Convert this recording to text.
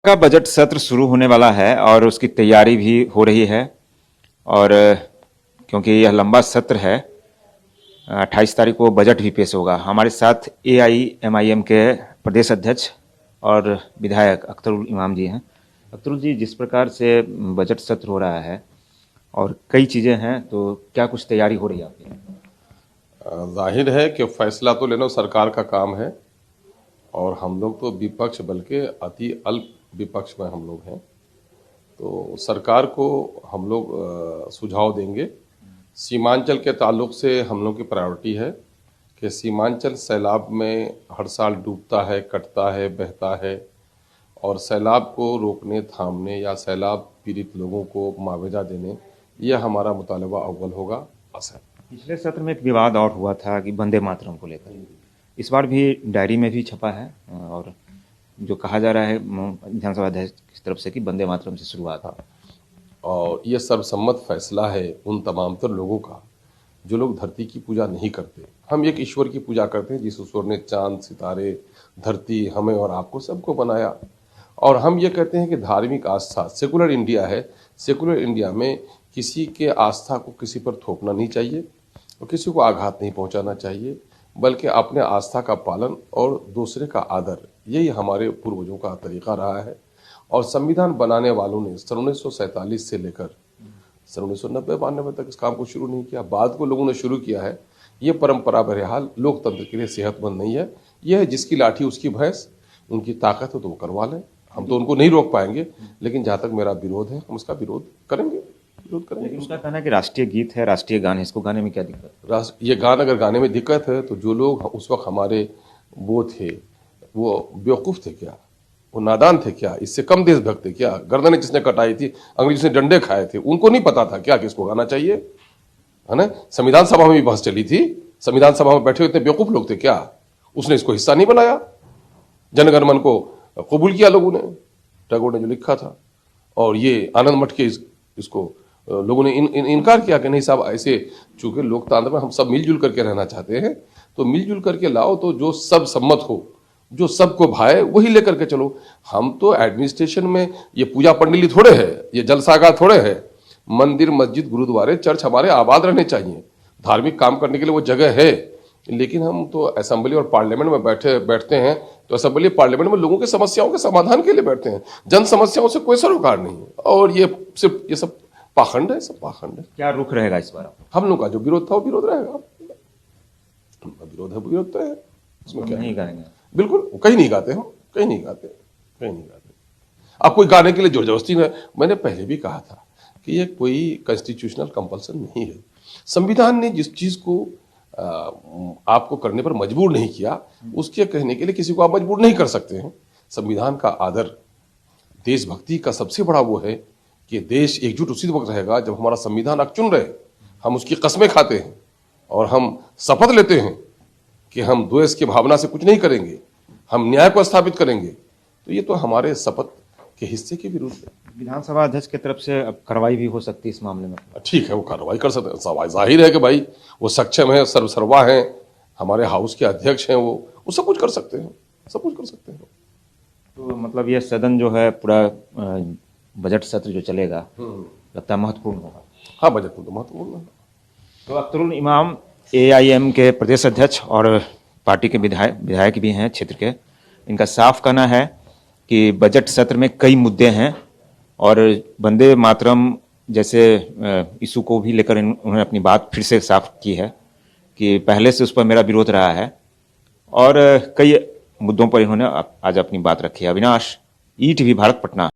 का बजट सत्र शुरू होने वाला है और उसकी तैयारी भी हो रही है। और क्योंकि यह लंबा सत्र है, 28 तारीख को बजट भी पेश होगा। हमारे साथ AIMIM के प्रदेश अध्यक्ष और विधायक अख्तरुल इमाम जी हैं। अख्तरुल जी, जिस प्रकार से बजट सत्र हो रहा है और कई चीज़ें हैं, तो क्या कुछ तैयारी हो रही है आपकी? जाहिर है कि फैसला तो लेना सरकार का काम है और हम लोग तो विपक्ष बल्कि अति अल्प विपक्ष में हम लोग हैं। तो सरकार को हम लोग सुझाव देंगे। सीमांचल के ताल्लुक से हम लोग की प्रायोरिटी है कि सीमांचल सैलाब में हर साल डूबता है, कटता है, बहता है और सैलाब को रोकने, थामने या सैलाब पीड़ित लोगों को मुआवजा देने, यह हमारा मुतालबा अव्वल होगा। असर पिछले सत्र में एक विवाद और हुआ था कि वंदे मातरम को लेकर, इस बार भी डायरी में भी छपा है और जो कहा जा रहा है विधानसभा अध्यक्ष की तरफ से कि वंदे मातरम से शुरुआत है। और यह सर्वसम्मत फैसला है उन तमाम तर लोगों का जो लोग धरती की पूजा नहीं करते। हम एक ईश्वर की पूजा करते हैं जिस ईश्वर ने चांद, सितारे, धरती, हमें और आपको सबको बनाया। और हम ये कहते हैं कि धार्मिक आस्था, सेकुलर इंडिया है। सेकुलर इंडिया में किसी के आस्था को किसी पर थोपना नहीं चाहिए और किसी को आघात नहीं पहुंचाना चाहिए, बल्कि अपने आस्था का पालन और दूसरे का आदर, यही हमारे पूर्वजों का तरीका रहा है। और संविधान बनाने वालों ने सन 1947 से लेकर सन 1990-92 तक इस काम को शुरू नहीं किया, बाद को लोगों ने शुरू किया है। ये परंपरा बहरहाल लोकतंत्र के लिए सेहतमंद नहीं है। यह है जिसकी लाठी उसकी भैंस, उनकी ताकत है तो वो करवा लें। हम तो उनको नहीं रोक पाएंगे, लेकिन जहाँ तक मेरा विरोध है हम उसका विरोध करेंगे। लेकिन उसका कहना है कि राष्ट्रीय गीत है, राष्ट्रीय गान है, इसको गाने में क्या दिक्कत? ये गान अगर गाने में दिक्कत है तो जो लोग उस वक्त हमारे वो थे वो बेवकूफ़ थे क्या, वो नादान थे क्या, इससे कम देशभक्त थे क्या? गर्दनें जिसने कटाई थी, अंग्रेज जिसने डंडे खाए थे, उनको नहीं पता था क्या कि इसको गाना चाहिए, है ना? संविधान सभा में भी बहस चली थी। संविधान सभा में बैठे हुए इतने बेवकूफ़ लोग थे क्या? उसने इसको हिस्सा नहीं बनाया। जनगण मन को कबूल किया लोगों ने, टैगोर ने जो लिखा था। और ये आनंद मठ के इसको लोगों ने इनकार किया कि नहीं साहब, ऐसे चूंकि लोकतंत्र में हम सब मिलजुल करके रहना चाहते हैं, तो मिलजुल करके लाओ तो जो सब सम्मत हो, जो सबको भाए, वही लेकर के चलो। हम तो एडमिनिस्ट्रेशन में ये पूजा पंडिली थोड़े है, ये जलसागाह थोड़े है। मंदिर, मस्जिद, गुरुद्वारे, चर्च हमारे आबाद रहने चाहिए। धार्मिक काम करने के लिए वो जगह है। लेकिन हम तो असेंबली और पार्लियामेंट में बैठते हैं तो असेंबली पार्लियामेंट में लोगों की समस्याओं के समाधान के लिए बैठते हैं। जन समस्याओं से कोई सरोकार नहीं है। और ये सिर्फ ये सब पाखंड है, सब पाखंड है। क्या रुख रहेगा इस बार? हम लोग का जो विरोध था वो विरोध रहेगा। उनका विरोध है, विरोध तो है, उसमें क्या नहीं गाएंगे? बिल्कुल, कहीं नहीं गाते हम, कहीं नहीं गाते, कहीं नहीं गाते। अब कोई गाने के लिए जोर जबरदस्ती में, मैंने पहले भी कहा था कि ये कोई कॉन्स्टिट्यूशनल कंपल्सन नहीं है। संविधान ने जिस चीज को आपको करने पर मजबूर नहीं किया, उसके कहने के लिए किसी को आप मजबूर नहीं कर सकते हैं। संविधान का आदर, देशभक्ति का सबसे बड़ा वो है कि देश एकजुट उसी वक्त रहेगा जब हमारा संविधान अक्षुण्ण रहे। हम उसकी कसमें खाते हैं और हम शपथ लेते हैं कि हम द्वेष की भावना से कुछ नहीं करेंगे, हम न्याय को स्थापित करेंगे, तो ये तो हमारे शपथ के हिस्से के विरुद्ध है। विधानसभा अध्यक्ष की तरफ से अब कार्रवाई भी हो सकती है इस मामले में? ठीक है, वो कार्रवाई कर सकते हैं। जाहिर है कि भाई वो सक्षम है, सर्वसर्वा है, हमारे हाउस के अध्यक्ष हैं, वो सब कुछ कर सकते हैं, सब कुछ कर सकते हैं। तो मतलब ये सदन जो है पूरा बजट सत्र जो चलेगा, लगता है महत्वपूर्ण होगा। हाँ, बजट तो महत्वपूर्ण है। तो अख्तरुल इमाम AIM के प्रदेश अध्यक्ष और पार्टी के विधायक भी हैं क्षेत्र के, इनका साफ कहना है कि बजट सत्र में कई मुद्दे हैं और वंदे मातरम जैसे इशू को भी लेकर उन्होंने अपनी बात फिर से साफ की है कि पहले से उस पर मेरा विरोध रहा है और कई मुद्दों पर इन्होंने आज अपनी बात रखी है। अविनाश, ETV भारत, पटना।